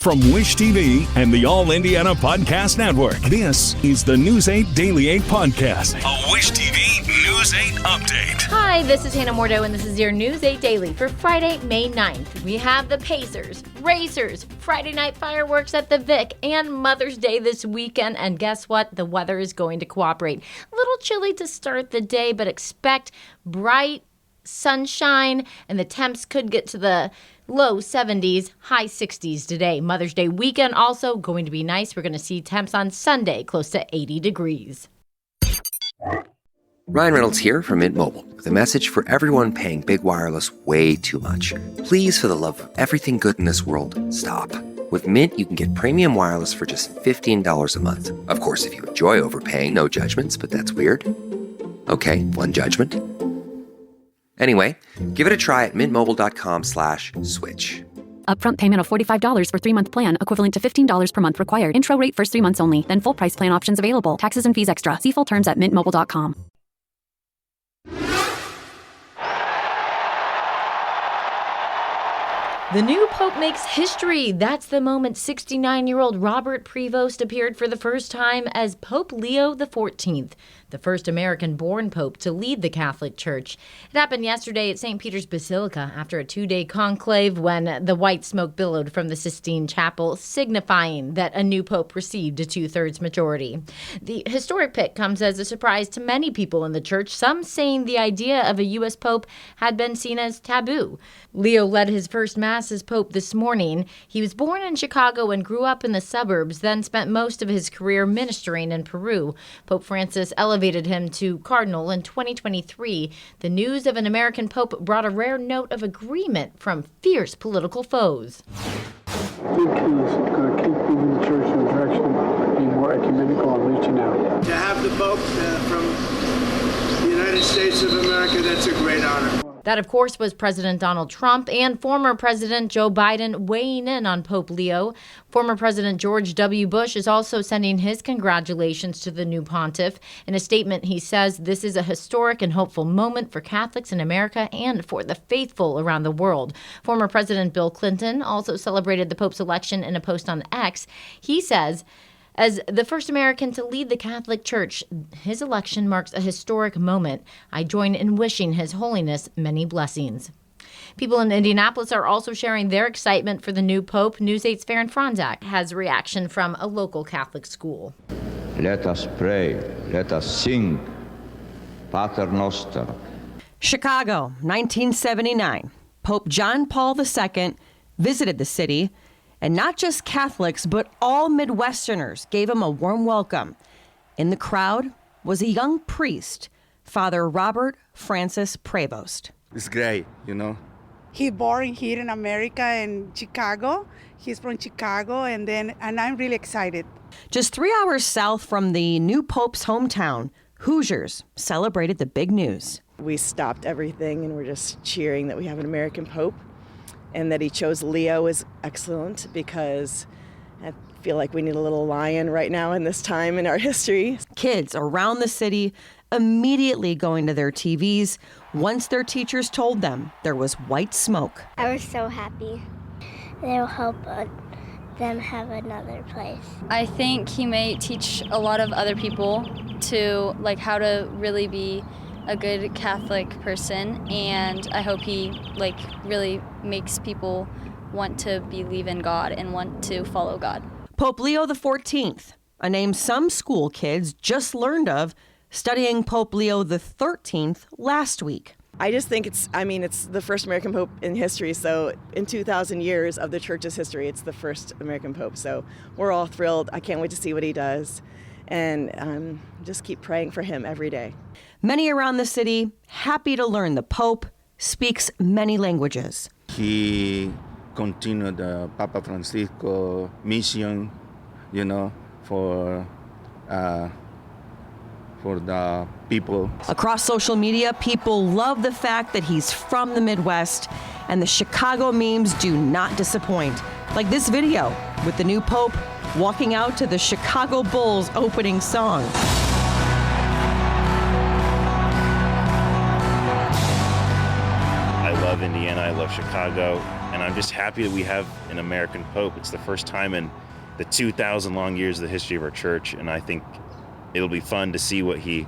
From Wish TV and the All Indiana Podcast Network, this is the News 8 Daily 8 Podcast, a Wish TV News 8 update. Hi, this is Hannah Mordo, and this is your News 8 Daily for Friday, May 9th. We have the Pacers, Racers, Friday night fireworks at the Vic, and Mother's Day this weekend. And guess what? The weather is going to cooperate. A little chilly to start the day, but expect bright sunshine, and the temps could get to the low 70s, high 60s today. Mother's Day weekend also going to be nice. We're going to see temps on Sunday close to 80 degrees. Ryan Reynolds here from Mint Mobile with a message for everyone paying big wireless way too much. Please, for the love of everything good in this world, stop. With Mint, you can get premium wireless for just $15 a month. Of course, if you enjoy overpaying, no judgments, but that's weird. Okay, one judgment. Anyway, give it a try at mintmobile.com/switch. Upfront payment of $45 for 3-month plan, equivalent to $15 per month required. Intro rate first 3 months only. Then full price plan options available. Taxes and fees extra. See full terms at mintmobile.com. The new Pope makes history. That's the moment 69-year-old Robert Prevost appeared for the first time as Pope Leo XIV, the first American-born pope to lead the Catholic Church. It happened yesterday at St. Peter's Basilica after a 2-day conclave when the white smoke billowed from the Sistine Chapel, signifying that a new pope received a 2/3 majority. The historic pick comes as a surprise to many people in the church, some saying the idea of a U.S. pope had been seen as taboo. Leo led his first mass as pope this morning. He was born in Chicago and grew up in the suburbs, then spent most of his career ministering in Peru. Pope Francis elevated him to Cardinal in 2023. The news of an American pope brought a rare note of agreement from fierce political foes. I think he's going to keep moving the church in the direction of being more ecumenical and reaching out. To have the Pope from the United States of America, that's a great honor. That, of course, was President Donald Trump and former President Joe Biden weighing in on Pope Leo. Former President George W. Bush is also sending his congratulations to the new pontiff. In a statement, he says this is a historic and hopeful moment for Catholics in America and for the faithful around the world. Former President Bill Clinton also celebrated the Pope's election in a post on X. He says, as the first American to lead the Catholic Church, his election marks a historic moment. I join in wishing His Holiness many blessings. People in Indianapolis are also sharing their excitement for the new Pope. News 8's Farron Fronzak has a reaction from a local Catholic school. Let us pray. Let us sing Pater Noster. Chicago, 1979. Pope John Paul II visited the city, and not just Catholics, but all Midwesterners gave him a warm welcome. In the crowd was a young priest, Father Robert Francis Prevost. It's great, you know. He's born here in America, in Chicago. He's from Chicago, and I'm really excited. Just 3 hours south from the new Pope's hometown, Hoosiers celebrated the big news. We stopped everything, and we're just cheering that we have an American Pope. And that he chose Leo is excellent because I feel like we need a little lion right now in this time in our history. Kids around the city immediately going to their TVs once their teachers told them there was white smoke. I was so happy. They'll help them have another place. I think he may teach a lot of other people to how to really be a good Catholic person, and I hope he really makes people want to believe in God and want to follow God. Pope Leo XIV, a name some school kids just learned of studying Pope Leo XIII last week. I just think it's the first American Pope in history, so in 2,000 years of the Church's history, it's the first American Pope, so we're all thrilled. I can't wait to see what he does, and just keep praying for him every day. Many around the city happy to learn the Pope speaks many languages. He continued the Papa Francisco mission, for the people. Across social media, people love the fact that he's from the Midwest, and the Chicago memes do not disappoint. Like this video with the new Pope walking out to the Chicago Bulls opening song. I love Indiana, I love Chicago. And I'm just happy that we have an American Pope. It's the first time in the 2,000 long years of the history of our church, and I think it'll be fun to see what he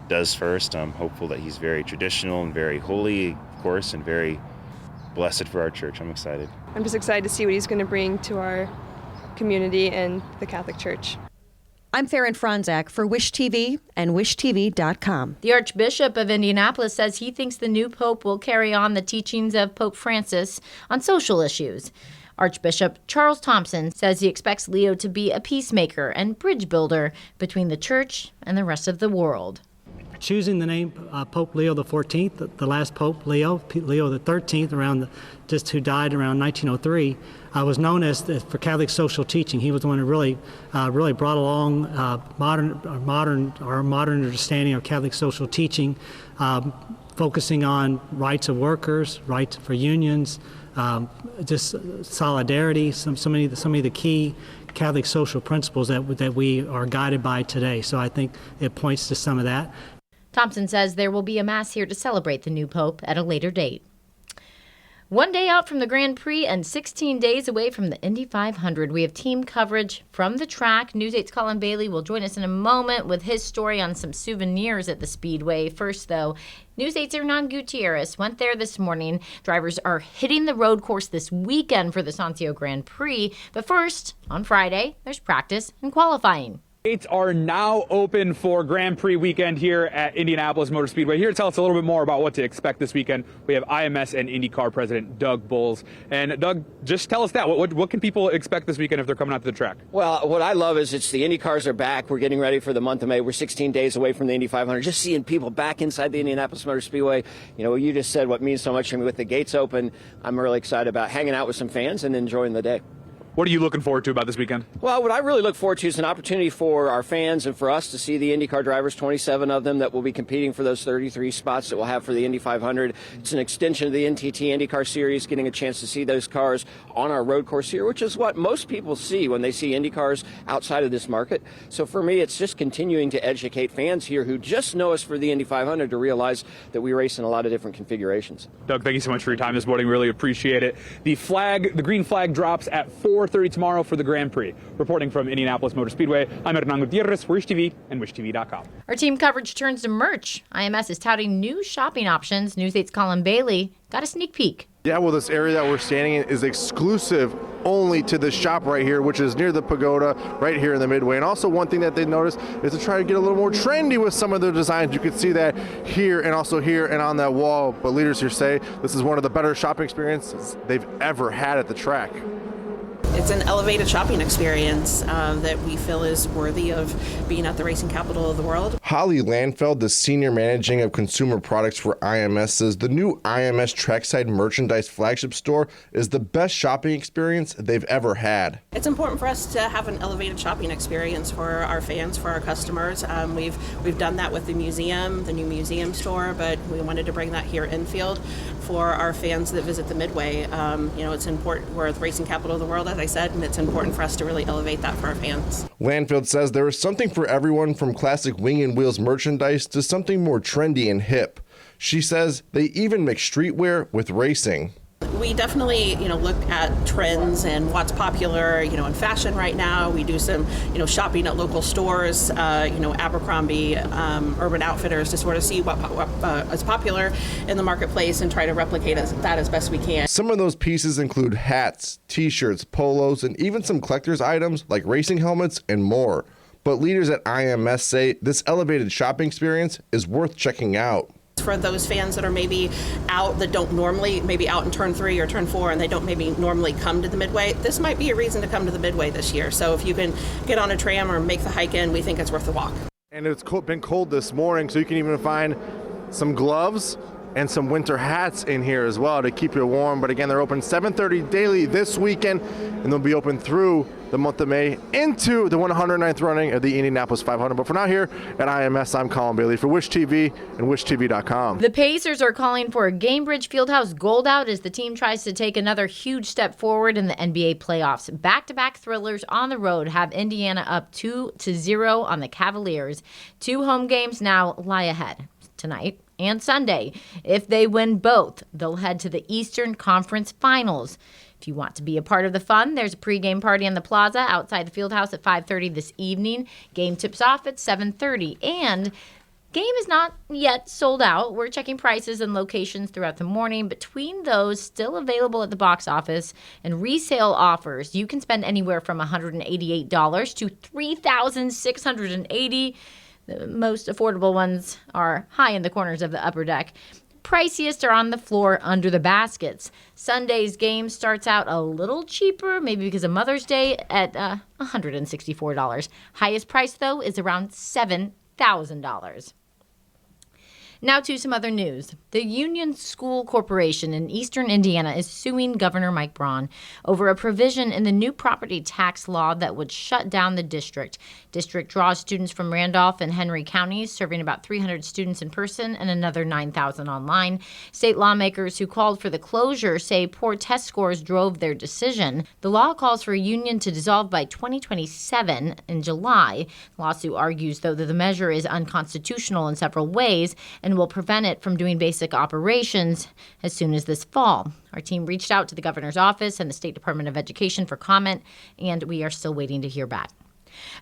does first. I'm hopeful that he's very traditional and very holy, of course, and very blessed for our church. I'm excited. I'm just excited to see what he's going to bring to our community and the Catholic Church. I'm Farron Franzak for Wish TV and wishtv.com. The Archbishop of Indianapolis says he thinks the new pope will carry on the teachings of Pope Francis on social issues. Archbishop Charles Thompson says he expects Leo to be a peacemaker and bridge builder between the church and the rest of the world. Choosing the name Pope Leo XIV, the last Pope, Leo XIII, who died around 1903, was known as for Catholic social teaching. He was the one who really brought along our modern understanding of Catholic social teaching, focusing on rights of workers, rights for unions, just solidarity, some of the key Catholic social principles that we are guided by today. So I think it points to some of that. Thompson says there will be a mass here to celebrate the new pope at a later date. One day out from the Grand Prix and 16 days away from the Indy 500, we have team coverage from the track. News 8's Colin Bailey will join us in a moment with his story on some souvenirs at the speedway. First, though, News 8's Hernan Gutierrez went there this morning. Drivers are hitting the road course this weekend for the Sancio Grand Prix. But first, on Friday, there's practice and qualifying. Gates are now open for Grand Prix weekend here at Indianapolis Motor Speedway. Here to tell us a little bit more about what to expect this weekend, we have IMS and IndyCar President Doug Boles. And Doug, just tell us that. What can people expect this weekend if they're coming out to the track? Well, what I love is it's the Indy cars are back. We're getting ready for the month of May. We're 16 days away from the Indy 500. Just seeing people back inside the Indianapolis Motor Speedway. You know, you just said what means so much to me with the gates open. I'm really excited about hanging out with some fans and enjoying the day. What are you looking forward to about this weekend? Well, what I really look forward to is an opportunity for our fans and for us to see the IndyCar drivers, 27 of them that will be competing for those 33 spots that we'll have for the Indy 500. It's an extension of the NTT IndyCar Series, getting a chance to see those cars on our road course here, which is what most people see when they see Indy cars outside of this market. So for me, it's just continuing to educate fans here who just know us for the Indy 500 to realize that we race in a lot of different configurations. Doug, thank you so much for your time this morning. Really appreciate it. The green flag drops at 4:30 tomorrow for the Grand Prix. Reporting from Indianapolis Motor Speedway, I'm Hernan Gutierrez for Wish TV and wishtv.com. Our team coverage turns to merch. IMS is touting new shopping options. News 8's Colin Bailey got a sneak peek. Yeah, well, this area that we're standing in is exclusive only to this shop right here, which is near the pagoda right here in the Midway. And also one thing that they noticed is to try to get a little more trendy with some of their designs. You can see that here and also here and on that wall. But leaders here say this is one of the better shopping experiences they've ever had at the track. It's an elevated shopping experience that we feel is worthy of being at the racing capital of the world. Holly Landfeld, the senior managing of consumer products for IMS, says the new IMS Trackside merchandise flagship store is the best shopping experience they've ever had. It's important for us to have an elevated shopping experience for our fans, for our customers. We've done that with the museum, the new museum store, but we wanted to bring that here infield for our fans that visit the Midway. It's important. We're the racing capital of the world, as I said, and it's important for us to really elevate that for our fans. Landfield says there is something for everyone, from classic wing and wheels merchandise to something more trendy and hip. She says they even mix streetwear with racing. We definitely, look at trends and what's popular, in fashion right now. We do some, shopping at local stores, Abercrombie, Urban Outfitters, to sort of see what is popular in the marketplace and try to replicate that as best we can. Some of those pieces include hats, t-shirts, polos, and even some collector's items like racing helmets and more. But leaders at IMS say this elevated shopping experience is worth checking out. For those fans that are maybe out, that don't normally, maybe out in turn 3 or turn 4, and they don't maybe normally come to the Midway, this might be a reason to come to the Midway this year. So if you can get on a tram or make the hike in, we think it's worth the walk. And it's been cold this morning, so you can even find some gloves and some winter hats in here as well to keep you warm. But again, they're open 7:30 daily this weekend, and they'll be open through the month of May into the 109th running of the Indianapolis 500. But for now, here at IMS, I'm Colin Bailey for Wish TV and wishtv.com. The Pacers are calling for a Gainbridge Fieldhouse gold out as the team tries to take another huge step forward in the NBA playoffs. Back-to-back thrillers on the road have Indiana up 2-0 on the Cavaliers. 2 home games now lie ahead. Tonight, and Sunday. If they win both, they'll head to the Eastern Conference Finals. If you want to be a part of the fun, there's a pregame party in the plaza outside the Fieldhouse at 5:30 this evening. Game tips off at 7:30. And game is not yet sold out. We're checking prices and locations throughout the morning. Between those still available at the box office and resale offers, you can spend anywhere from $188 to $3,680. The most affordable ones are high in the corners of the upper deck. Priciest are on the floor under the baskets. Sunday's game starts out a little cheaper, maybe because of Mother's Day, at $164. Highest price, though, is around $7,000. Now to some other news. The Union School Corporation in eastern Indiana is suing Governor Mike Braun over a provision in the new property tax law that would shut down the district. District draws students from Randolph and Henry counties, serving about 300 students in person and another 9,000 online. State lawmakers who called for the closure say poor test scores drove their decision. The law calls for a union to dissolve by 2027 in July. The lawsuit argues, though, that the measure is unconstitutional in several ways and will prevent it from doing basic operations as soon as this fall. Our team reached out to the governor's office and the State Department of Education for comment, and we are still waiting to hear back.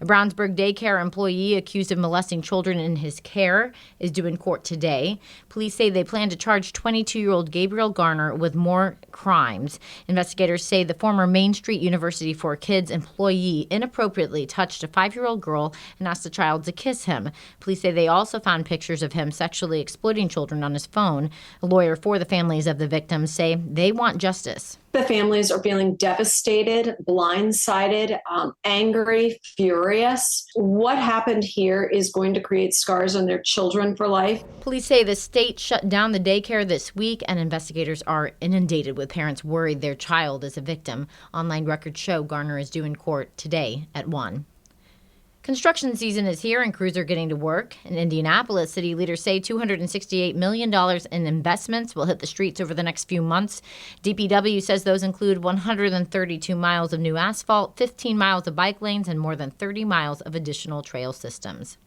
A Brownsburg daycare employee accused of molesting children in his care is due in court today. Police say they plan to charge 22-year-old Gabriel Garner with more crimes. Investigators say the former Main Street University for Kids employee inappropriately touched a 5-year-old girl and asked the child to kiss him. Police say they also found pictures of him sexually exploiting children on his phone. A lawyer for the families of the victims say they want justice. The families are feeling devastated, blindsided, angry, furious. What happened here is going to create scars on their children for life. Police say the state shut down the daycare this week, and investigators are inundated with parents worried their child is a victim. Online records show Garner is due in court today at 1. Construction season is here and crews are getting to work. In Indianapolis, city leaders say $268 million in investments will hit the streets over the next few months. DPW says those include 132 miles of new asphalt, 15 miles of bike lanes, and more than 30 miles of additional trail systems.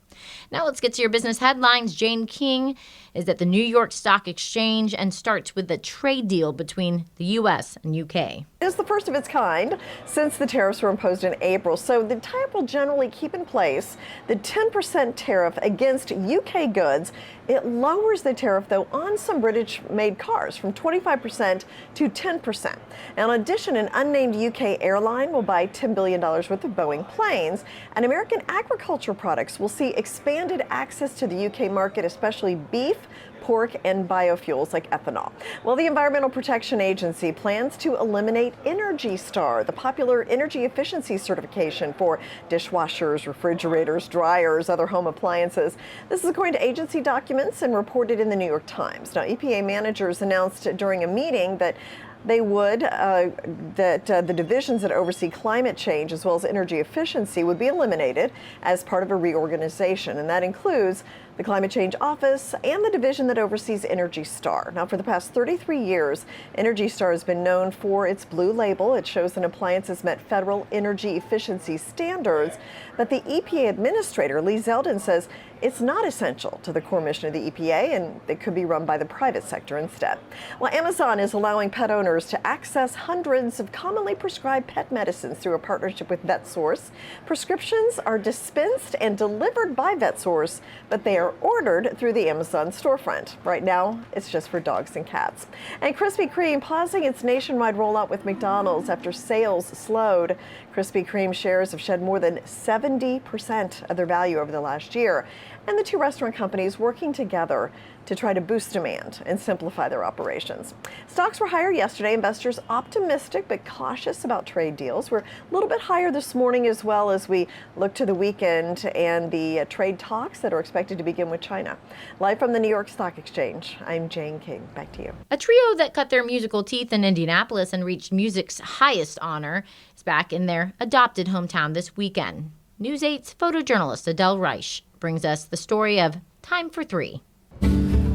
Now let's get to your business headlines. Jane King is at the New York Stock Exchange and starts with the trade deal between the U.S. and U.K. It is the first of its kind since the tariffs were imposed in April. So the type will generally keep in place the 10% tariff against UK goods. It lowers the tariff, though, on some British-made cars from 25% to 10%. Now, in addition, an unnamed UK airline will buy $10 billion worth of Boeing planes, and American agriculture products will see expanded access to the UK market, especially beef, pork, and biofuels like ethanol. Well, the Environmental Protection Agency plans to eliminate Energy Star, the popular energy efficiency certification for dishwashers, refrigerators, dryers, other home appliances. This is according to agency documents and reported in the New York Times. Now, EPA managers announced during a meeting that they would, the divisions that oversee climate change as well as energy efficiency would be eliminated as part of a reorganization, and that includes the Climate Change Office and the division that oversees Energy Star. Now, for the past 33 years, Energy Star has been known for its blue label. It shows an appliance has met federal energy efficiency standards, but the EPA administrator, Lee Zeldin, says it's not essential to the core mission of the EPA, and it could be run by the private sector instead. Well, Amazon is allowing pet owners to access hundreds of commonly prescribed pet medicines through a partnership with VetSource. Prescriptions are dispensed and delivered by VetSource, but they are ordered through the Amazon storefront. Right now, it's just for dogs and cats. And Krispy Kreme pausing its nationwide rollout with McDonald's after sales slowed. Krispy Kreme shares have shed more than 70% of their value over the last year, and the two restaurant companies working together to try to boost demand and simplify their operations. Stocks were higher yesterday. Investors optimistic but cautious about trade deals. We're a little bit higher this morning as well as we look to the weekend and the trade talks that are expected to begin with China. Live from the New York Stock Exchange, I'm Jane King. Back to you. A trio that cut their musical teeth in Indianapolis and reached music's highest honor is back in their adopted hometown this weekend. News 8's photojournalist Adele Reich brings us the story of Time for Three.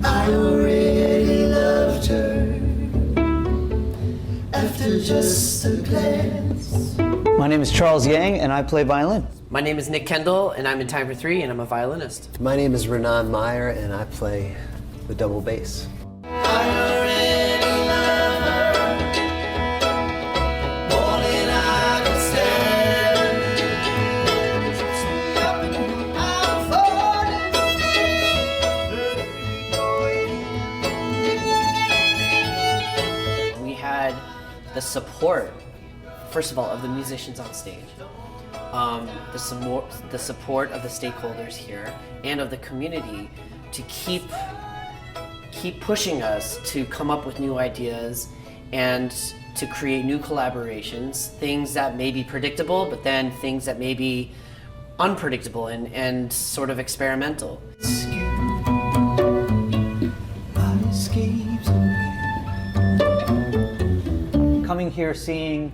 I already loved her after just a glance. My name is Charles Yang, and I play violin. My name is Nick Kendall, and I'm in Time for Three, and I'm a violinist. My name is Renan Meyer, and I play the double bass. We had the support, first of all, of the musicians on stage, the support of the stakeholders here and of the community to keep pushing us to come up with new ideas and to create new collaborations, things that may be predictable, but then things that may be unpredictable and sort of experimental. Coming here, seeing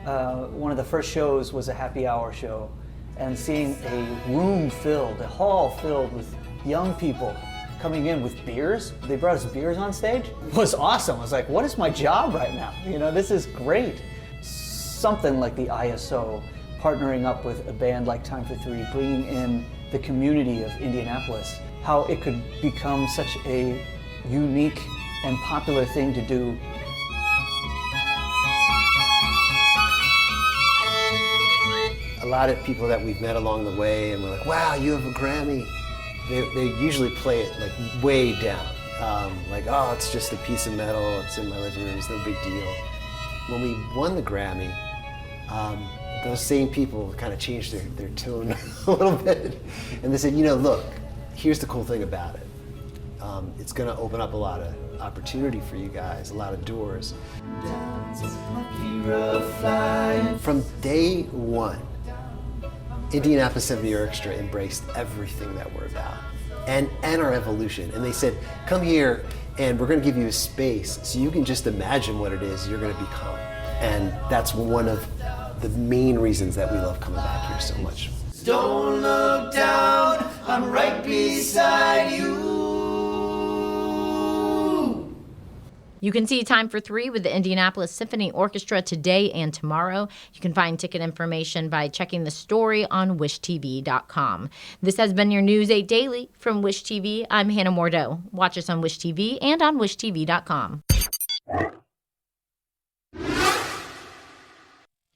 one of the first shows was a happy hour show, and seeing a room filled, a hall filled with young people coming in with beers. They brought us beers on stage. It was awesome. I was like, what is my job right now? You know, this is great. Something like the ISO, partnering up with a band like Time for Three, bringing in the community of Indianapolis, how it could become such a unique and popular thing to do. A lot of people that we've met along the way and we're like, wow, you have a Grammy. They usually play it like way down. Like, oh, it's just a piece of metal, it's in my living room, it's no big deal. When we won the Grammy, those same people kind of changed their tone a little bit. And they said, you know, look, here's the cool thing about it. It's gonna open up a lot of opportunity for you guys, a lot of doors. From day one, Indianapolis Symphony Orchestra embraced everything that we're about and our evolution. And they said, come here and we're gonna give you a space so you can just imagine what it is you're gonna become. And that's one of the main reasons that we love coming back here so much. Don't look down, I'm right beside you. You can see Time for Three with the Indianapolis Symphony Orchestra today and tomorrow. You can find ticket information by checking the story on wishtv.com. This has been your News 8 Daily from Wish TV. I'm Hannah Mordeau. Watch us on Wish TV and on wishtv.com.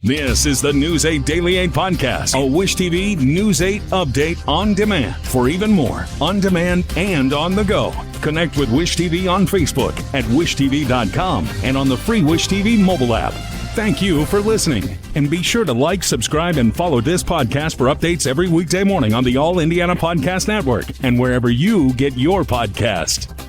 This is the News 8 Daily 8 podcast, a Wish TV News 8 update on demand. For even more, on demand and on the go. Connect with Wish TV on Facebook at wishtv.com and on the free Wish TV mobile app. Thank you for listening. And be sure to like, subscribe, and follow this podcast for updates every weekday morning on the All Indiana Podcast Network and wherever you get your podcast.